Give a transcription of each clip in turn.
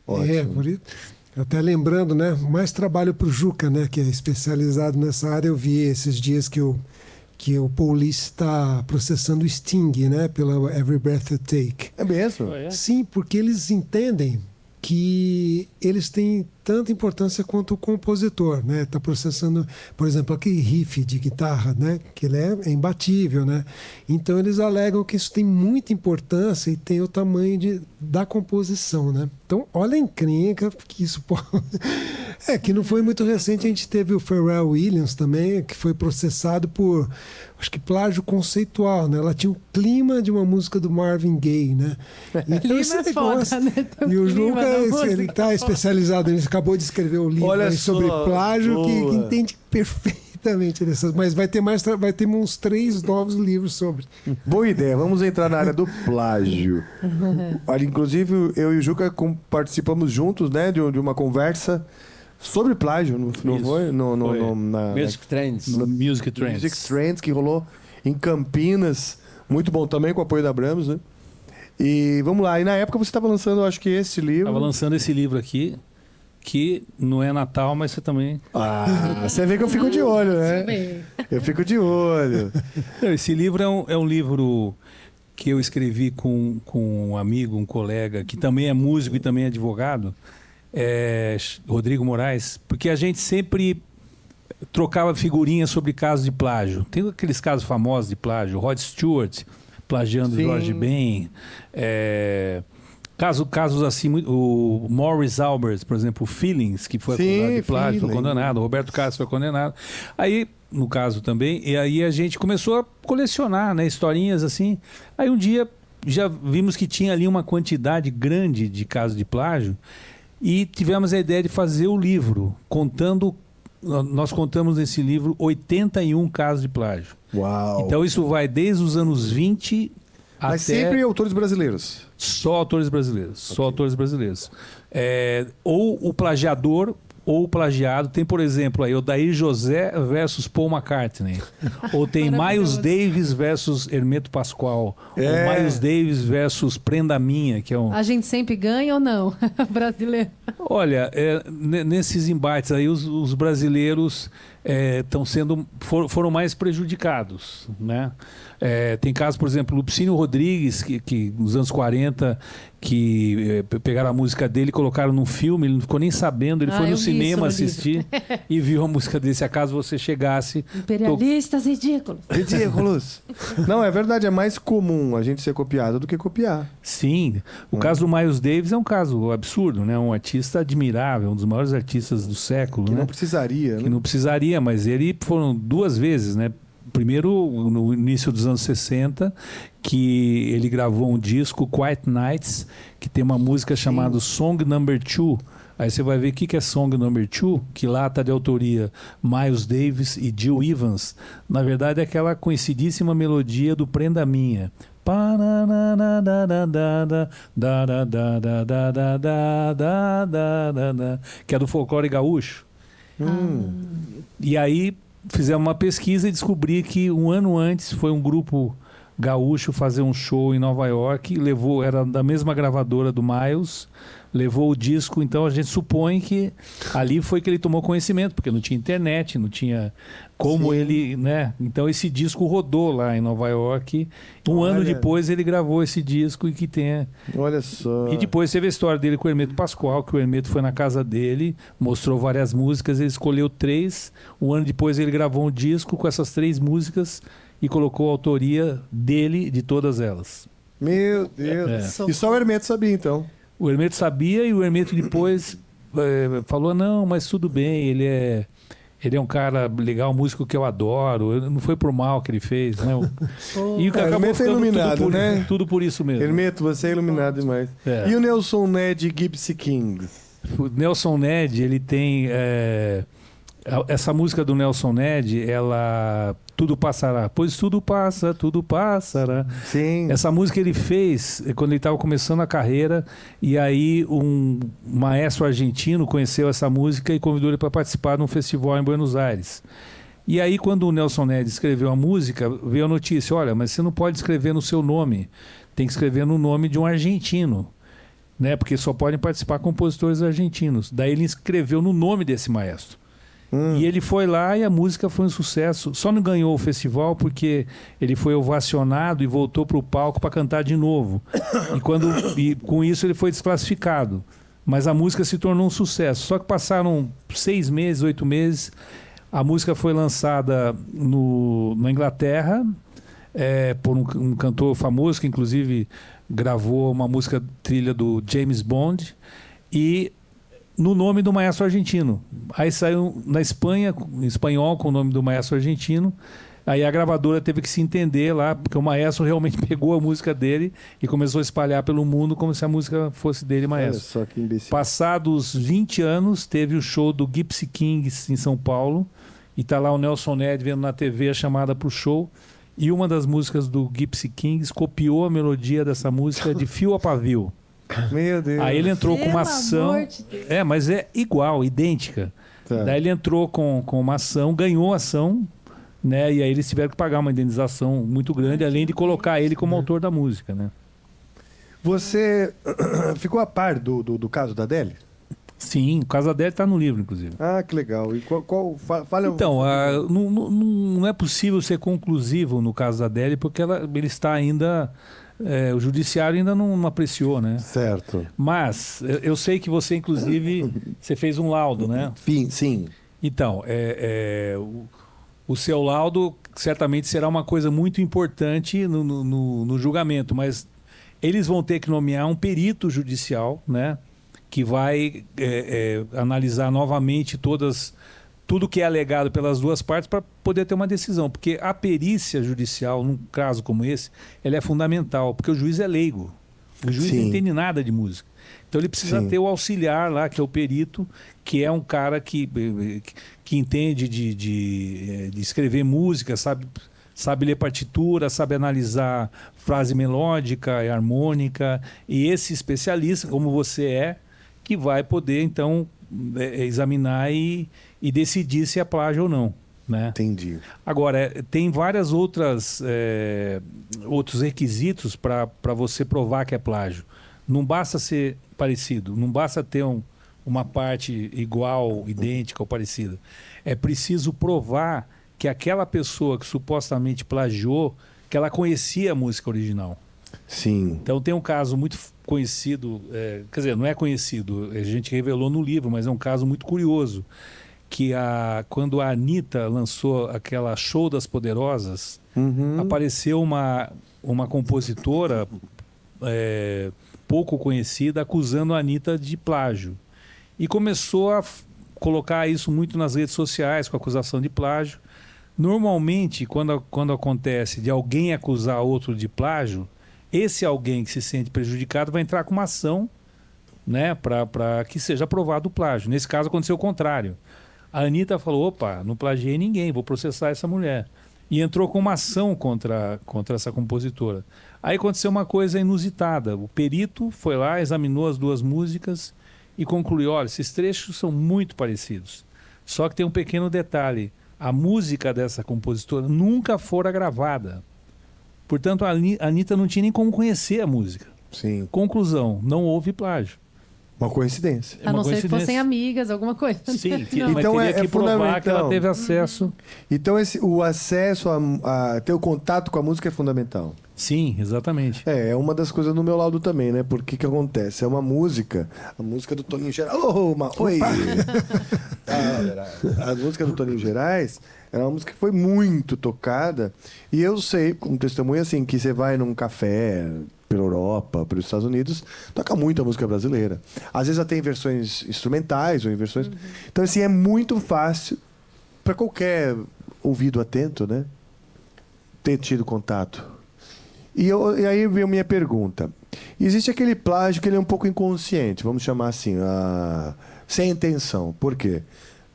Ótimo. Por isso. Até lembrando, né? Mais trabalho para o Juca, né? Que é especializado nessa área. Eu vi esses dias que o Police está processando o Sting, né? Pela Every Breath You Take. É mesmo? Sim, porque eles entendem que eles têm tanta importância quanto o compositor, né? Está processando, por exemplo, aquele riff de guitarra, né? Que ele é imbatível, né? Então eles alegam que isso tem muita importância e tem o tamanho da composição, né? Então, olha a encrenca que isso pode... que não foi muito recente, a gente teve o Pharrell Williams também, que foi processado por, acho que plágio conceitual, né? Ela tinha o clima de uma música do Marvin Gaye, né? Então esse negócio... Né? E o Juca, ele está especializado nisso, acabou de escrever um livro aí sobre plágio que entende perfeitamente dessas, mas vai ter uns 3 novos livros sobre. Boa ideia, vamos entrar na área do plágio. Olha, inclusive eu e o Juca participamos juntos, né, de uma conversa sobre plágio, não foi? Music Trends. Music Trends, que rolou em Campinas, muito bom também, com o apoio da Abrams, né? E vamos lá, e na época você estava lançando, acho que esse livro. Estava lançando esse livro aqui, que não é Natal, mas você também... Você vê que eu fico de olho, né? Eu fico de olho. Esse livro é um livro que eu escrevi com um amigo, um colega, que também é músico e também é advogado, Rodrigo Moraes, porque a gente sempre trocava figurinhas sobre casos de plágio. Tem aqueles casos famosos de plágio, Rod Stewart plagiando George Ben, casos assim, o Morris Albert, por exemplo, o Feelings, que foi acusado de plágio, foi condenado, o Roberto Carlos foi condenado. Aí, no caso também, e aí a gente começou a colecionar, né, historinhas assim. Aí um dia já vimos que tinha ali uma quantidade grande de casos de plágio e tivemos a ideia de fazer o livro, nós contamos nesse livro 81 casos de plágio. Uau! Então isso vai desde os anos 20 Mas sempre autores brasileiros? Só autores brasileiros. Só autores brasileiros. Ou o plagiador ou o plagiado. Tem, por exemplo, aí Odair José versus Paul McCartney. Ou tem Miles Davis versus Hermeto Pascoal. Ou Miles Davis versus Prenda Minha, que é um... A gente sempre ganha ou não? Brasileiro. Olha, nesses embates aí os brasileiros foram mais prejudicados, né? Tem casos, por exemplo, Lupicínio Rodrigues, que nos anos 40, que pegaram a música dele e colocaram num filme, ele não ficou nem sabendo, ele foi no cinema assistir e viu a música dele. Se acaso você chegasse... Imperialistas ridículos. Ridículos. Não, é verdade, é mais comum a gente ser copiado do que copiar. Sim. O caso do Miles Davis é um caso absurdo, né? Um artista admirável, um dos maiores artistas do século. Que né? não precisaria, né? Que não precisaria, mas ele foram 2 vezes, né? Primeiro, no início dos anos 60, que ele gravou um disco, Quiet Nights, que tem uma música chamada Song Number 2. Aí você vai ver o que é Song Number 2, que lá está de autoria Miles Davis e Gil Evans. Na verdade, é aquela conhecidíssima melodia do Prenda Minha. Que é do folclore gaúcho. E aí fizemos uma pesquisa e descobri que um ano antes foi um grupo gaúcho fazer um show em Nova York, era da mesma gravadora do Miles, levou o disco, então a gente supõe que ali foi que ele tomou conhecimento, porque não tinha internet, não tinha como ele, né? Então esse disco rodou lá em Nova York. Um ano depois ele gravou esse disco e que tem... Olha só. E depois teve a história dele com o Hermeto Pascoal, que o Hermeto foi na casa dele, mostrou várias músicas, ele escolheu 3. Um ano depois ele gravou um disco com essas 3 músicas e colocou a autoria dele de todas elas. Meu Deus. E só o Hermeto sabia, então. O Hermeto sabia e o Hermeto depois falou, não, mas tudo bem, ele é um cara legal, um músico que eu adoro, não foi por mal que ele fez, né? E o que acabou Hermeto é iluminado, né? Tudo por isso mesmo. Hermeto, você é iluminado demais. E o Nelson Ned Gypsy King? O Nelson Ned, ele tem... essa música do Nelson Ned, ela... Tudo passará. Pois tudo passará. Sim. Essa música ele fez quando ele estava começando a carreira, e aí um maestro argentino conheceu essa música e convidou ele para participar de um festival em Buenos Aires. E aí quando o Nelson Ned escreveu a música, veio a notícia, olha, mas você não pode escrever no seu nome, tem que escrever no nome de um argentino. né? Porque só podem participar compositores argentinos. Daí ele escreveu no nome desse maestro. E ele foi lá e a música foi um sucesso. Só não ganhou o festival porque ele foi ovacionado e voltou para o palco para cantar de novo. E com isso ele foi desclassificado. Mas a música se tornou um sucesso. Só que passaram 6 meses, 8 meses, a música foi lançada na Inglaterra por um cantor famoso que inclusive gravou uma música trilha do James Bond e no nome do maestro argentino. Aí saiu na Espanha, em espanhol, com o nome do maestro argentino. Aí a gravadora teve que se entender lá, porque o maestro realmente pegou a música dele e começou a espalhar pelo mundo como se a música fosse dele, maestro. Olha só que imbecil. Passados 20 anos, teve o show do Gypsy Kings em São Paulo. E tá lá o Nelson Ned vendo na TV a chamada pro show. E uma das músicas do Gypsy Kings copiou a melodia dessa música de fio a pavio. Meu Deus. Aí ele entrou com uma Pelo ação. amor de Deus. Mas é igual, idêntica. Tá. Daí ele entrou com uma ação, ganhou a ação, né? E aí eles tiveram que pagar uma indenização muito grande, além de colocar ele como autor da música, né? Você ficou a par do caso da Adele? Sim, o caso dele está no livro, inclusive. Ah, que legal. E fala Então, não é possível ser conclusivo no caso da Adele, porque ele está ainda... o judiciário ainda não apreciou, né? Certo. Mas eu sei que você, inclusive, você fez um laudo, né? Sim. Então, o seu laudo certamente será uma coisa muito importante no julgamento, mas eles vão ter que nomear um perito judicial, né? Que vai analisar novamente tudo que é alegado pelas duas partes para poder ter uma decisão. Porque a perícia judicial, num caso como esse, ela é fundamental, porque o juiz é leigo. O juiz não entende nada de música. Então ele precisa ter o auxiliar lá, que é o perito, que é um cara que entende de escrever música, sabe ler partitura, sabe analisar frase melódica e harmônica. E esse especialista, como você que vai poder, então, examinar e decidir se é plágio ou não. Né? Entendi. Agora, tem várias outros requisitos para você provar que é plágio. Não basta ser parecido, não basta ter uma parte igual, idêntica ou parecida. É preciso provar que aquela pessoa que supostamente plagiou, que ela conhecia a música original. Sim. Então tem um caso muito conhecido, quer dizer, não é conhecido, a gente revelou no livro, mas é um caso muito curioso, que quando a Anitta lançou aquela Show das Poderosas, apareceu uma compositora pouco conhecida acusando a Anitta de plágio. E começou a colocar isso muito nas redes sociais, com acusação de plágio. Normalmente, quando acontece de alguém acusar outro de plágio, esse alguém que se sente prejudicado vai entrar com uma ação, né, para que seja aprovado o plágio. Nesse caso, aconteceu o contrário. A Anitta falou, opa, não plagiei ninguém, vou processar essa mulher. E entrou com uma ação contra essa compositora. Aí aconteceu uma coisa inusitada. O perito foi lá, examinou as duas músicas e concluiu, olha, esses trechos são muito parecidos. Só que tem um pequeno detalhe. A música dessa compositora nunca fora gravada. Portanto, a Anitta não tinha nem como conhecer a música. Sim. Conclusão, não houve plágio. Uma coincidência. A não ser que fossem amigas, alguma coisa. Sim, Não. mas Então teria que provar fundamental. que ela teve acesso. Então o acesso a ter o contato com a música é fundamental. Sim, exatamente. É uma das coisas no meu laudo também, né? Porque que acontece? É uma música, a música do Toninho Gerais. Oi! A música do Toninho Gerais é uma música que foi muito tocada. E eu sei, como testemunha, assim, que você vai num café pela Europa, pelos Estados Unidos, toca muito a música brasileira. Às vezes já tem versões instrumentais ou em versões. Então, assim, é muito fácil para qualquer ouvido atento, né? Ter tido contato. E aí veio a minha pergunta. Existe aquele plágio que ele é um pouco inconsciente, vamos chamar assim, sem intenção. Por quê?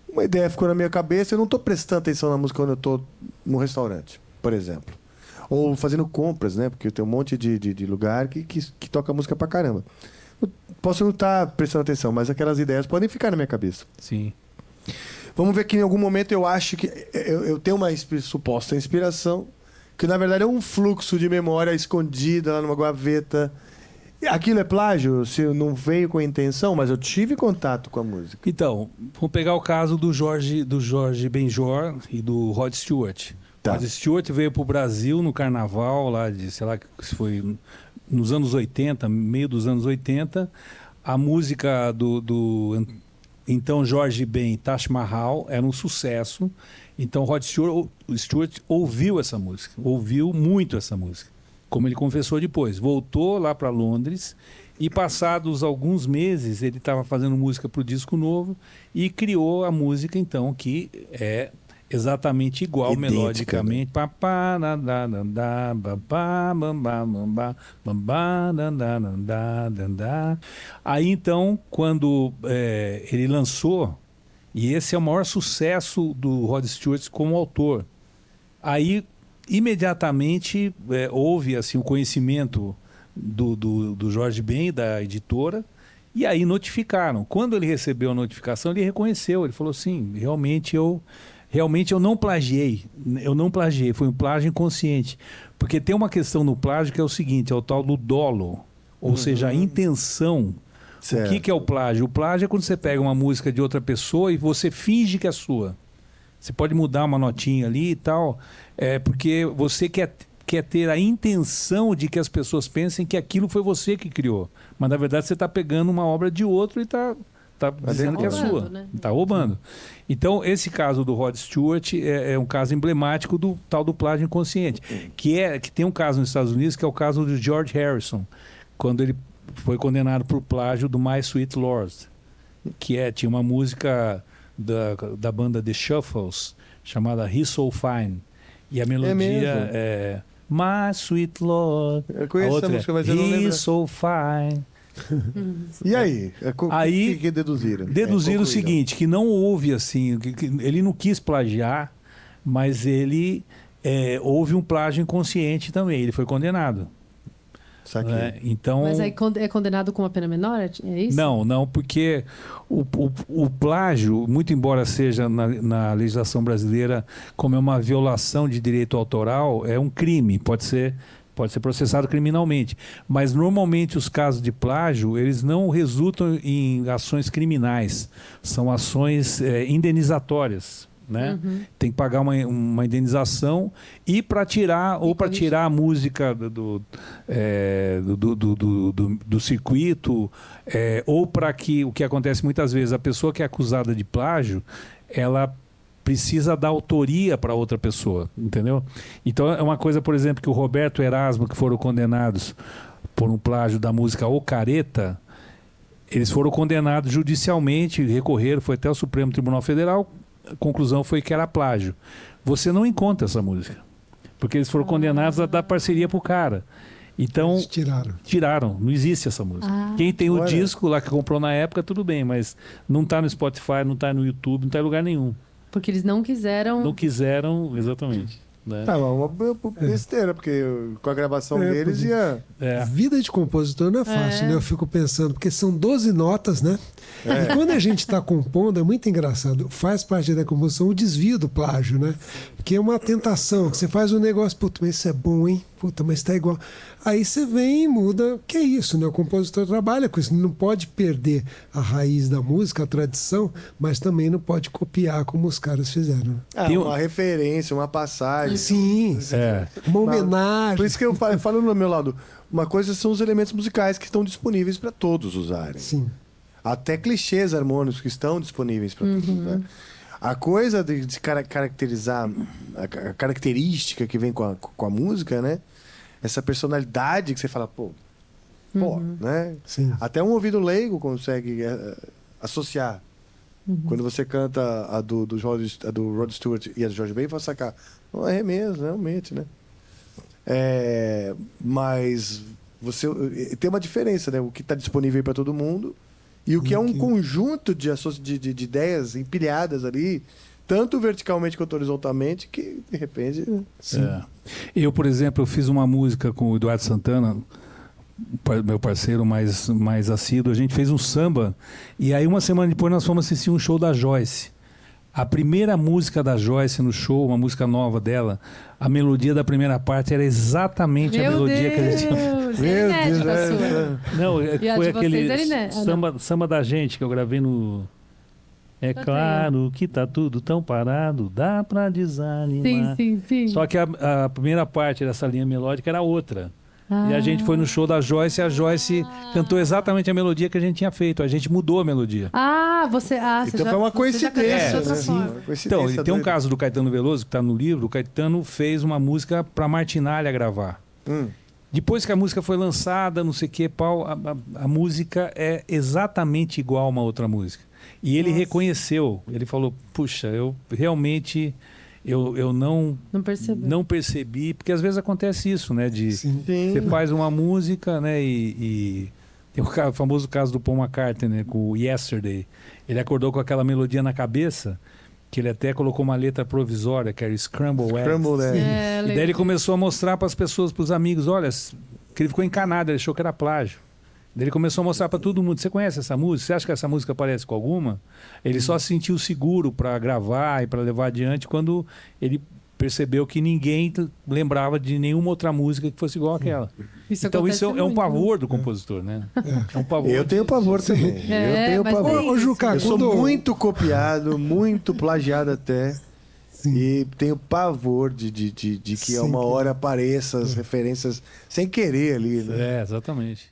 Uma ideia ficou na minha cabeça, eu não estou prestando atenção na música quando eu estou no restaurante, por exemplo. Ou fazendo compras, né? Porque tem um monte de lugar que toca música pra caramba. Eu posso não estar prestando atenção, mas aquelas ideias podem ficar na minha cabeça. Sim. Vamos ver que em algum momento eu acho que eu tenho uma suposta inspiração, que na verdade é um fluxo de memória escondida lá numa gaveta. Aquilo é plágio? Se não veio com a intenção, mas eu tive contato com a música. Então, vamos pegar o caso do Jorge Benjor e do Rod Stewart. Tá. Rod Stewart veio para o Brasil no carnaval, lá de, sei lá, se foi nos anos 80, meio dos anos 80. A música do então Jorge Ben, Taj Mahal, era um sucesso. Então Rod Stewart ouviu essa música, ouviu muito essa música, como ele confessou depois. Voltou lá para Londres e, passados alguns meses, ele estava fazendo música para o disco novo e criou a música, então, que é exatamente igual idêntica, melodicamente. Aí, então, quando ele lançou, e esse é o maior sucesso do Rod Stewart como autor, aí imediatamente houve assim, o conhecimento do Jorge Ben, da editora, e aí notificaram. Quando ele recebeu a notificação, ele reconheceu, ele falou assim, realmente eu não plagiei, foi um plágio inconsciente. Porque tem uma questão no plágio que é o seguinte, é o tal do dolo, ou seja, a intenção. Certo. O que é o plágio? O plágio é quando você pega uma música de outra pessoa e você finge que é sua. Você pode mudar uma notinha ali e tal, porque você quer ter a intenção de que as pessoas pensem que aquilo foi você que criou. Mas, na verdade, você está pegando uma obra de outro e está dizendo que é sua. Né? Está roubando. Então, esse caso do Rod Stewart é um caso emblemático do tal do plágio inconsciente. Que tem um caso nos Estados Unidos, que é o caso do George Harrison, quando ele foi condenado por plágio do My Sweet Lord, tinha uma música da banda The Shuffles, chamada He's So Fine. E a melodia é My Sweet Lord. Eu conheço essa música, mas eu não lembro. He's So Fine. E aí? Aí que deduziram? Deduziram o seguinte, que não houve assim, que ele não quis plagiar, mas ele houve um plágio inconsciente também, ele foi condenado. Então, mas aí é condenado com uma pena menor, é isso? Não, porque o plágio, muito embora seja na legislação brasileira, como é uma violação de direito autoral, é um crime, pode ser processado criminalmente. Mas normalmente os casos de plágio, eles não resultam em ações criminais, são ações indenizatórias. Né? Tem que pagar uma indenização e para tirar a música do circuito, ou para que o que acontece muitas vezes, a pessoa que é acusada de plágio, ela precisa dar autoria para outra pessoa, entendeu? Então é uma coisa, por exemplo, que o Roberto Erasmo, que foram condenados por um plágio da música O Careta, eles foram condenados judicialmente, recorreram, foi até o Supremo Tribunal Federal. A conclusão foi que era plágio. Você não encontra essa música, porque eles foram condenados a dar parceria pro cara. Então, eles tiraram, não existe essa música. Quem tem o disco lá que comprou na época, tudo bem, mas não está no Spotify, não está no YouTube, não está em lugar nenhum. Porque eles não quiseram... Não quiseram, exatamente. Né? Tá, uma besteira, porque com a gravação deles ia... Vida de compositor não é fácil, né? Eu fico pensando, porque são 12 notas, né? E quando a gente está compondo, é muito engraçado. Faz parte da composição o desvio do plágio, né? Que é uma tentação, que você faz um negócio, puta, mas isso é bom, hein? Puta, mas está igual. Aí você vem e muda, que é isso, né? O compositor trabalha com isso. Não pode perder a raiz da música, a tradição, mas também não pode copiar como os caras fizeram. Tem uma referência, uma passagem. Sim, uma homenagem. Por isso que eu falo no meu lado, uma coisa são os elementos musicais que estão disponíveis para todos usarem. Sim. Até clichês harmônicos que estão disponíveis para todos, né? A coisa de caracterizar, a característica que vem com a música, né? Essa personalidade que você fala, né? Sim. Até um ouvido leigo consegue associar. Quando você canta a do Rod Stewart e a do George Ben, vai sacar. Não é mesmo, realmente, né? Mas tem uma diferença, né? O que está disponível para todo mundo e o que é um conjunto de ideias empilhadas ali, tanto verticalmente quanto horizontalmente, que de repente... Eu, por exemplo, fiz uma música com o Eduardo Santana, meu parceiro mais assíduo. A gente fez um samba e aí uma semana depois nós fomos assistir um show da Joyce. A primeira música da Joyce no show, uma música nova dela, a melodia da primeira parte era exatamente a melodia que a gente tinha. Meu Deus! Não, foi aquele samba, samba da gente que eu gravei no... É claro que tá tudo tão parado, dá pra desanimar. Sim. Só que a primeira parte dessa linha melódica era outra. E a gente foi no show da Joyce e a Joyce cantou exatamente a melodia que a gente tinha feito. A gente mudou a melodia. Você Então foi uma coincidência, né? Então, e tem um caso do Caetano Veloso que está no livro. O Caetano fez uma música para Martinália gravar. Depois que a música foi lançada, não sei o que, a música é exatamente igual a uma outra música. E ele reconheceu, ele falou, puxa, eu realmente... Eu não percebi, porque às vezes acontece isso, né? Você faz uma música, né? E tem o famoso caso do Paul McCartney, né? Com o Yesterday. Ele acordou com aquela melodia na cabeça, que ele até colocou uma letra provisória, que era Scramble Eggs. E daí ele começou a mostrar para as pessoas, para os amigos, olha, que ele ficou encanado, ele achou que era plágio. Daí ele começou a mostrar para todo mundo, você conhece essa música? Você acha que essa música parece com alguma? Ele só se sentiu seguro para gravar e para levar adiante quando ele percebeu que ninguém lembrava de nenhuma outra música que fosse igual àquela. Então isso é um pavor do compositor, né? É um pavor. Eu tenho pavor também. Eu tenho pavor. Ô, Juca, eu sou muito copiado, muito plagiado até. E tenho pavor de que a uma hora apareça as referências sem querer ali, né? Exatamente.